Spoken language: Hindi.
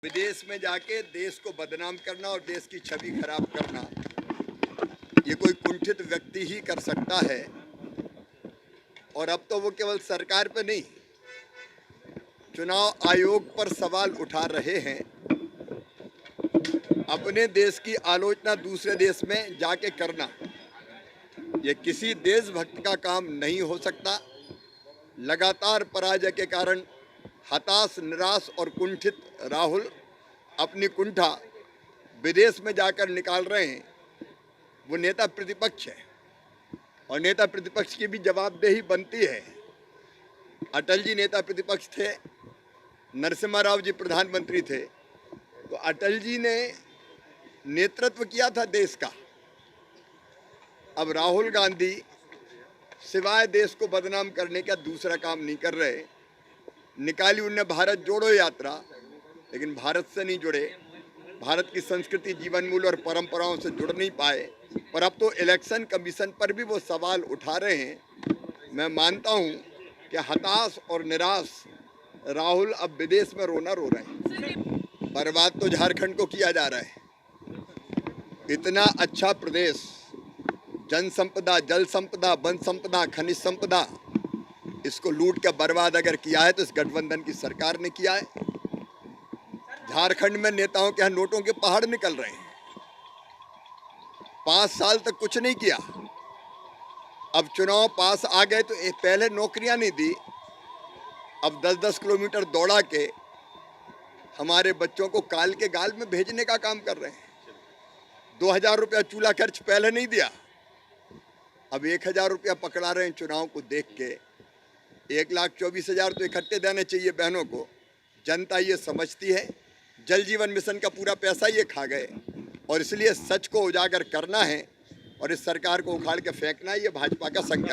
विदेश में जाके देश को बदनाम करना और देश की छवि खराब करना ये कोई कुंठित व्यक्ति ही कर सकता है। और अब तो वो केवल सरकार पे नहीं, चुनाव आयोग पर सवाल उठा रहे हैं। अपने देश की आलोचना दूसरे देश में जाके करना ये किसी देशभक्त का काम नहीं हो सकता। लगातार पराजय के कारण हताश, निराश और कुंठित राहुल अपनी कुंठा विदेश में जाकर निकाल रहे हैं। वो नेता प्रतिपक्ष है और नेता प्रतिपक्ष की भी जवाबदेही बनती है। अटल जी नेता प्रतिपक्ष थे, नरसिम्हा राव जी प्रधानमंत्री थे, तो अटल जी ने नेतृत्व किया था देश का। अब राहुल गांधी सिवाय देश को बदनाम करने का दूसरा काम नहीं कर रहे। निकाली उनने भारत जोड़ो यात्रा, लेकिन भारत से नहीं जुड़े, भारत की संस्कृति, जीवन मूल्य और परंपराओं से जुड़ नहीं पाए। पर अब तो इलेक्शन कमीशन पर भी वो सवाल उठा रहे हैं। मैं मानता हूं कि हताश और निराश राहुल अब विदेश में रोना रो रहे हैं। बर्बाद तो झारखंड को किया जा रहा है। इतना अच्छा प्रदेश, जन संपदा, जल संपदा, वन संपदा, खनिज संपदा, इसको लूट कर बर्बाद अगर किया है तो इस गठबंधन की सरकार ने किया है। झारखंड में नेताओं के यहाँ नोटों के पहाड़ निकल रहे हैं। 5 साल तक कुछ नहीं किया। अब चुनाव पास आ गए तो पहले नौकरियां नहीं दी, अब 10-10 किलोमीटर दौड़ा के हमारे बच्चों को काल के गाल में भेजने का काम कर रहे हैं। 2000 रुपया चूल्हा खर्च पहले नहीं दिया, अब 1000 रुपया पकड़ा रहे हैं चुनाव को देख के। 1,24,000 तो इकट्ठे देने चाहिए बहनों को। जनता ये समझती है, जल जीवन मिशन का पूरा पैसा ये खा गए और इसलिए सच को उजागर करना है और इस सरकार को उखाड़ के फेंकना है। ये भाजपा का संकल्प है।